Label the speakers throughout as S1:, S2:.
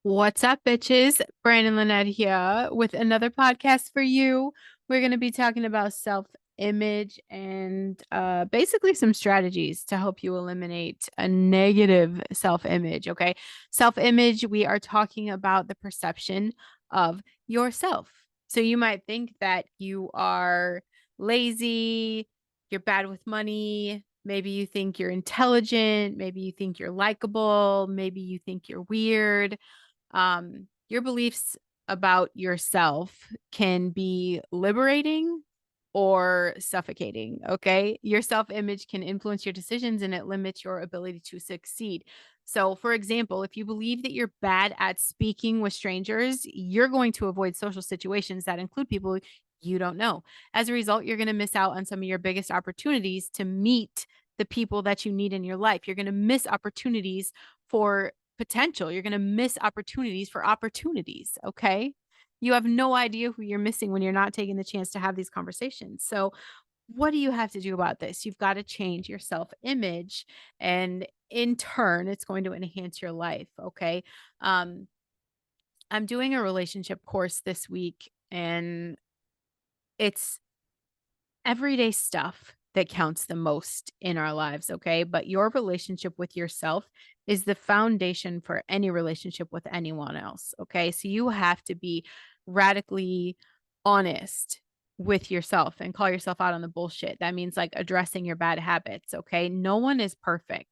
S1: What's up, bitches? Brandon Lynette here with another podcast for you. We're going to be talking about self image and basically some strategies to help you eliminate a negative self image. Okay. Self image, we are talking about the perception of yourself. So you might think that you are lazy, you're bad with money. Maybe you think you're intelligent. Maybe you think you're likable. Maybe you think you're weird. Your beliefs about yourself can be liberating or suffocating. Okay. Your self image can influence your decisions and it limits your ability to succeed. So, for example, if you believe that you're bad at speaking with strangers, you're going to avoid social situations that include people you don't know. As a result, you're going to miss out on some of your biggest opportunities to meet the people that you need in your life. You're going to miss opportunities for potential. You're going to miss opportunities for opportunities. Okay. You have no idea who you're missing when you're not taking the chance to have these conversations. So, what do you have to do about this? You've got to change your self image. And in turn, it's going to enhance your life. Okay. Um, I'm doing a relationship course this week, and it's everyday stuff that counts the most in our lives, okay? But your relationship with yourself is the foundation for any relationship with anyone else, okay? So you have to be radically honest with yourself and call yourself out on the bullshit. That means like addressing your bad habits, okay? No one is perfect.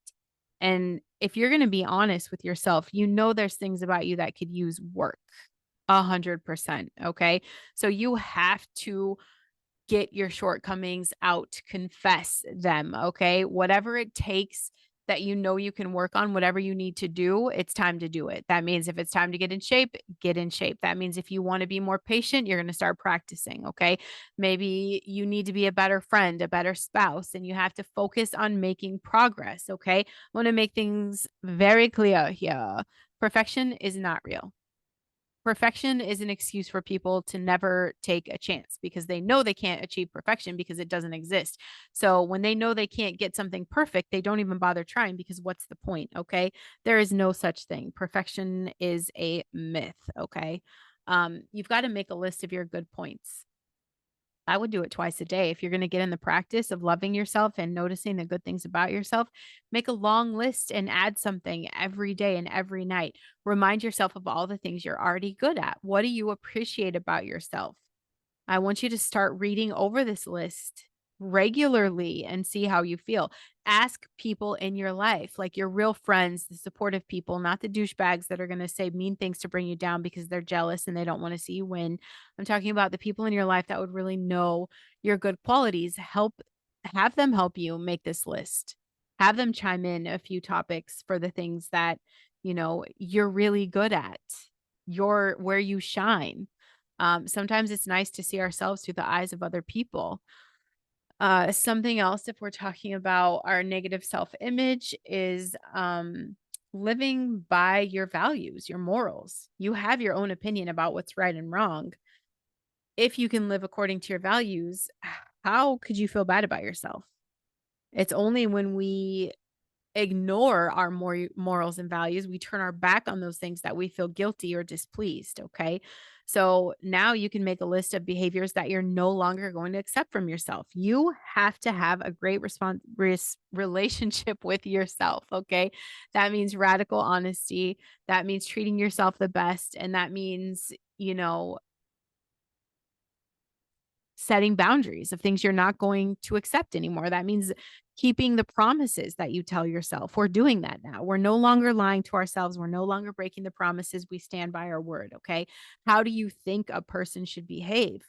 S1: And if you're going to be honest with yourself, you know there's things about you that could use work. 100%, okay? So you have to get your shortcomings out, confess them, okay? Whatever it takes that you know you can work on, whatever you need to do, it's time to do it. That means if it's time to get in shape, get in shape. That means if you want to be more patient, you're going to start practicing, okay? Maybe you need to be a better friend, a better spouse, and you have to focus on making progress, okay? I want to make things very clear here. Perfection is not real. Perfection is an excuse for people to never take a chance because they know they can't achieve perfection because it doesn't exist. So when they know they can't get something perfect, they don't even bother trying because what's the point? Okay. There is no such thing. Perfection is a myth. Okay. You've got to make a list of your good points. I would do it twice a day. If you're going to get in the practice of loving yourself and noticing the good things about yourself, make a long list and add something every day and every night. Remind yourself of all the things you're already good at. What do you appreciate about yourself? I want you to start reading over this list regularly and see how you feel. Ask people in your life, like your real friends, the supportive people, not the douchebags that are going to say mean things to bring you down because they're jealous and they don't want to see you win. I'm talking about the people in your life that would really know your good qualities. Have them help you make this list. Have them chime in a few topics for the things that, you're really good at. You're where you shine. Sometimes it's nice to see ourselves through the eyes of other people. Something else, if we're talking about our negative self image, is living by your values, your morals. You have your own opinion about what's right and wrong. If you can live according to your values, how could you feel bad about yourself? It's only when we ignore our morals and values, we turn our back on those things that we feel guilty or displeased. Okay. So now you can make a list of behaviors that you're no longer going to accept from yourself. You have to have a great relationship with yourself. Okay. That means radical honesty. That means treating yourself the best. And that means, setting boundaries of things you're not going to accept anymore. That means keeping the promises that you tell yourself. We're doing that now. We're no longer lying to ourselves. We're no longer breaking the promises. We stand by our word. Okay. How do you think a person should behave?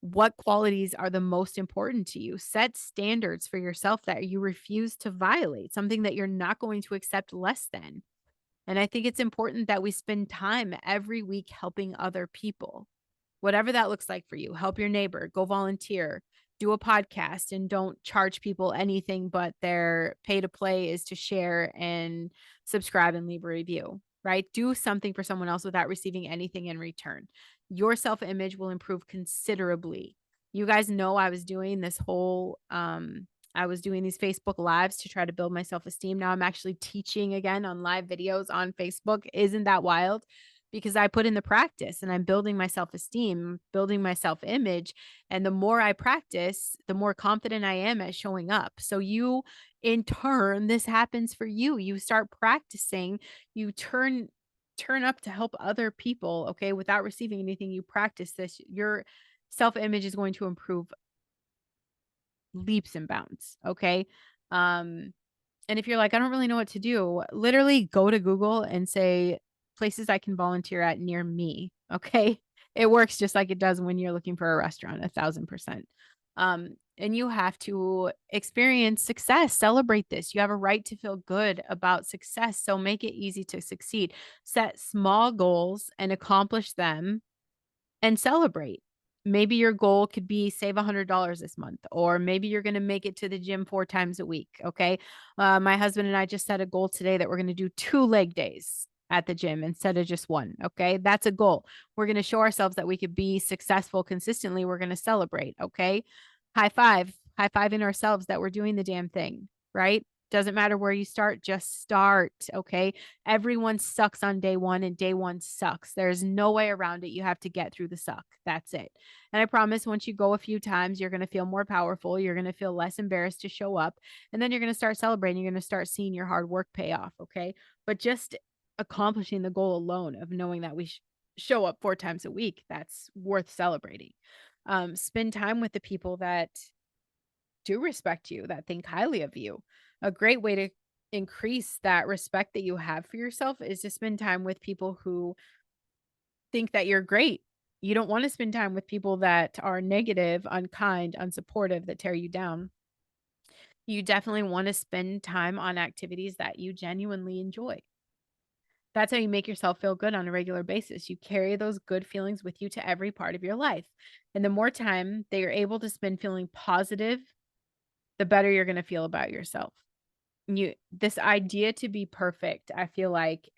S1: What qualities are the most important to you? Set standards for yourself that you refuse to violate, something that you're not going to accept less than. And I think it's important that we spend time every week helping other people. Whatever that looks like for you, help your neighbor, go volunteer, do a podcast, and don't charge people anything but their pay to play is to share and subscribe and leave a review, right? Do something for someone else without receiving anything in return. Your self image will improve considerably. You guys know I was doing these Facebook lives to try to build my self esteem. Now I'm actually teaching again on live videos on Facebook. Isn't that wild? because I put in the practice and I'm building my self-esteem, building my self-image. And the more I practice, the more confident I am at showing up. So you, in turn, this happens for you. You start practicing, you turn up to help other people, okay, without receiving anything. You practice this, your self-image is going to improve leaps and bounds, okay? Um and if you're like, "I don't really know what to do," literally go to Google and say, "Places I can volunteer at near me," okay? It works just like it does when you're looking for a restaurant, 1,000%. And you have to experience success, celebrate this. You have a right to feel good about success, so make it easy to succeed. Set small goals and accomplish them and celebrate. Maybe your goal could be save $100 this month, or maybe you're going to make it to the gym 4 times a week. Okay. My husband and I just set a goal today that we're going to do 2 leg days at the gym instead of just one. Okay. That's a goal. We're going to show ourselves that we could be successful consistently. We're going to celebrate. Okay. High five in ourselves that we're doing the damn thing. Right. Doesn't matter where you start, just start. Okay. Everyone sucks on day one, and day one sucks. There's no way around it. You have to get through the suck. That's it. And I promise once you go a few times, you're going to feel more powerful. You're going to feel less embarrassed to show up. And then you're going to start celebrating. You're going to start seeing your hard work pay off. Okay. But just accomplishing the goal alone of knowing that we show up 4 times a week, that's worth celebrating. Spend time with the people that do respect you, that think highly of you. A great way to increase that respect that you have for yourself is to spend time with people who think that you're great. You don't want to spend time with people that are negative, unkind, unsupportive, that tear you down. You definitely want to spend time on activities that you genuinely enjoy. That's how you make yourself feel good on a regular basis. You carry those good feelings with you to every part of your life. And the more time that you're able to spend feeling positive, the better you're going to feel about yourself. This idea to be perfect, I feel like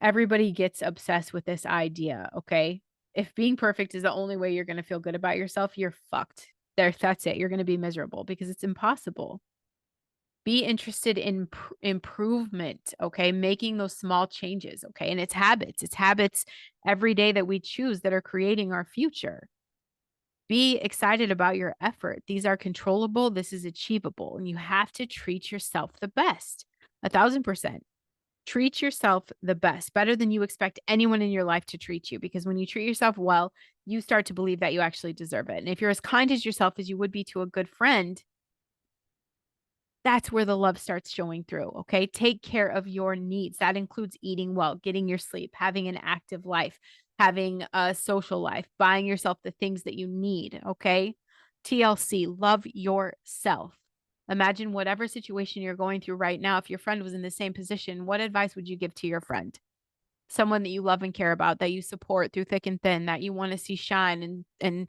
S1: everybody gets obsessed with this idea, okay? If being perfect is the only way you're gonna feel good about yourself, you're fucked. That's it. You're gonna be miserable because it's impossible. Be interested in improvement, okay? Making those small changes, okay? And it's habits. It's habits every day that we choose that are creating our future. Be excited about your effort. These are controllable. This is achievable. And you have to treat yourself the best. 1,000%. Treat yourself the best, better than you expect anyone in your life to treat you. Because when you treat yourself well, you start to believe that you actually deserve it. And if you're as kind as yourself as you would be to a good friend, that's where the love starts showing through. Okay. Take care of your needs. That includes eating well, getting your sleep, having an active life, having a social life, buying yourself the things that you need. Okay. TLC, love yourself. Imagine whatever situation you're going through right now. If your friend was in the same position, what advice would you give to your friend? Someone that you love and care about, that you support through thick and thin, that you want to see shine and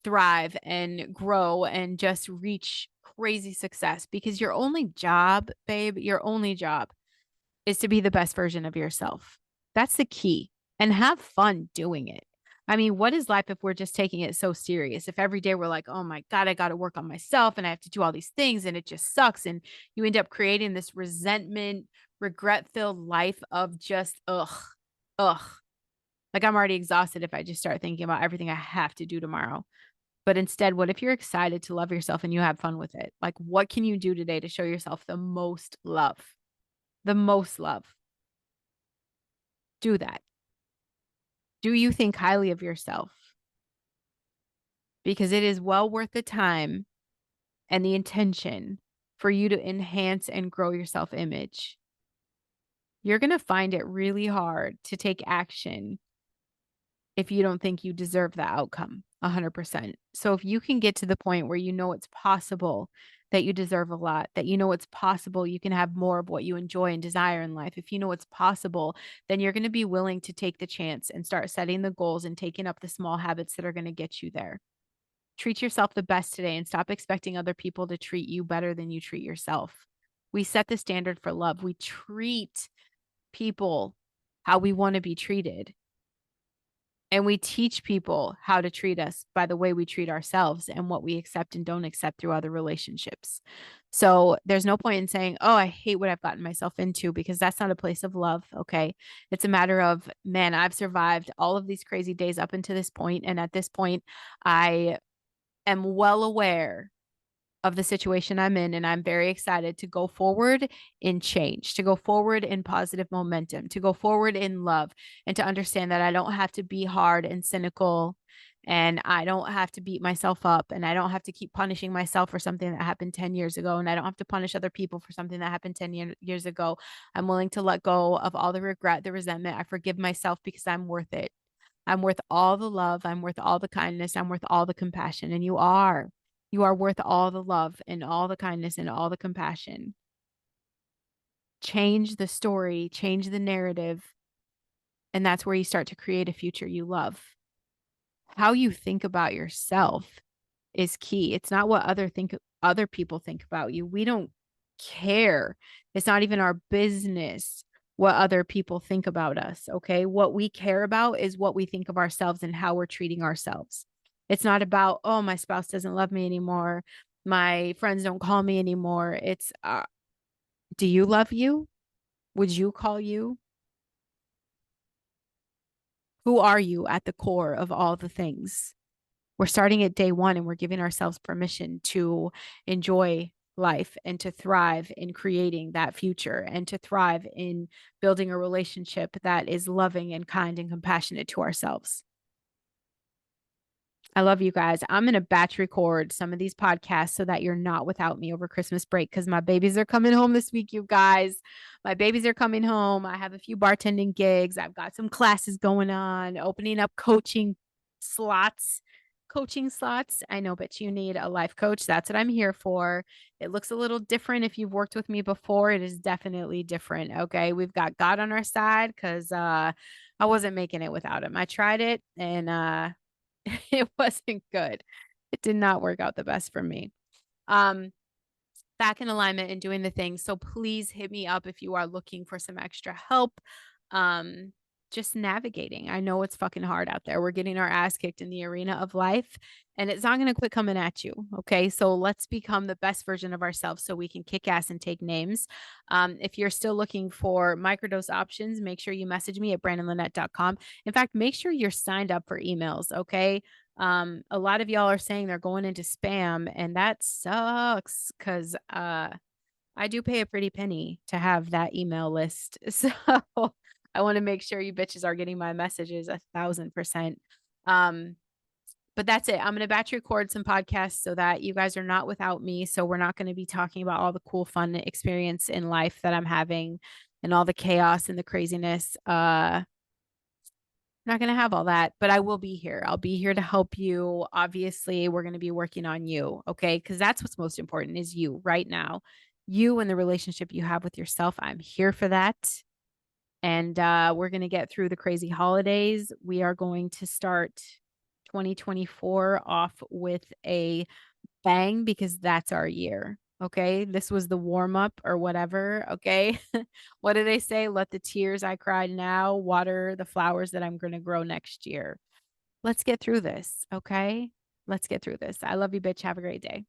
S1: thrive and grow and just reach crazy success, because your only job, babe, your only job is to be the best version of yourself. That's the key. And have fun doing it. I mean, what is life if we're just taking it so serious? If every day we're like, oh my God, I got to work on myself and I have to do all these things and it just sucks. And you end up creating this resentment, regret filled life of just, ugh. Like I'm already exhausted if I just start thinking about everything I have to do tomorrow. But instead, what if you're excited to love yourself and you have fun with it? Like, what can you do today to show yourself the most love? The most love. Do that. Do you think highly of yourself? Because it is well worth the time and the intention for you to enhance and grow your self image. You're going to find it really hard to take action if you don't think you deserve the outcome 100%. So if you can get to the point where you know it's possible that you deserve a lot, that you know it's possible you can have more of what you enjoy and desire in life, if you know it's possible, then you're going to be willing to take the chance and start setting the goals and taking up the small habits that are going to get you there. Treat yourself the best today and stop expecting other people to treat you better than you treat yourself. We set the standard for love. We treat people how we want to be treated. And we teach people how to treat us by the way we treat ourselves and what we accept and don't accept through other relationships. So there's no point in saying, oh, I hate what I've gotten myself into, because that's not a place of love. Okay. It's a matter of, man, I've survived all of these crazy days up until this point, and at this point, I am well aware of the situation I'm in. And I'm very excited to go forward in change, to go forward in positive momentum, to go forward in love, and to understand that I don't have to be hard and cynical. And I don't have to beat myself up. And I don't have to keep punishing myself for something that happened 10 years ago. And I don't have to punish other people for something that happened 10 years ago. I'm willing to let go of all the regret, the resentment. I forgive myself because I'm worth it. I'm worth all the love. I'm worth all the kindness. I'm worth all the compassion. And you are. You are worth all the love and all the kindness and all the compassion. Change the story, change the narrative. And that's where you start to create a future you love. How you think about yourself is key. It's not what other people think about you. We don't care. It's not even our business what other people think about us, okay? What we care about is what we think of ourselves and how we're treating ourselves. It's not about, oh, my spouse doesn't love me anymore. My friends don't call me anymore. It's do you love you? Would you call you? Who are you at the core of all the things? We're starting at day one, and we're giving ourselves permission to enjoy life and to thrive in creating that future and to thrive in building a relationship that is loving and kind and compassionate to ourselves. I love you guys. I'm going to batch record some of these podcasts so that you're not without me over Christmas break, because my babies are coming home this week, you guys. My babies are coming home. I have a few bartending gigs. I've got some classes going on, opening up slots, coaching slots. I know, but you need a life coach. That's what I'm here for. It looks a little different if you've worked with me before. It is definitely different. Okay. We've got God on our side, because I wasn't making it without him. I tried it, and it wasn't good. It did not work out the best for me. Um, Back in alignment and doing the things. So please hit me up if you are looking for some extra help. Um, just navigating. I know it's fucking hard out there. We're getting our ass kicked in the arena of life, and it's not going to quit coming at you. Okay. So let's become the best version of ourselves so we can kick ass and take names. If you're still looking for microdose options, make sure you message me at brandonlynette.com. In fact, make sure you're signed up for emails. Okay. A lot of y'all are saying they're going into spam, and that sucks, because I do pay a pretty penny to have that email list. So I want to make sure you bitches are getting my messages 1,000%. But that's it. I'm going to batch record some podcasts so that you guys are not without me. So we're not going to be talking about all the cool, fun experience in life that I'm having and all the chaos and the craziness. Not going to have all that, but I will be here. I'll be here to help you. Obviously, we're going to be working on you, okay? Because that's what's most important, is you right now. You and the relationship you have with yourself. I'm here for that. And we're going to get through the crazy holidays. We are going to start 2024 off with a bang, because that's our year. Okay. This was the warm up or whatever. Okay. What do they say? Let the tears I cried now water the flowers that I'm going to grow next year. Let's get through this. Okay. Let's get through this. I love you, bitch. Have a great day.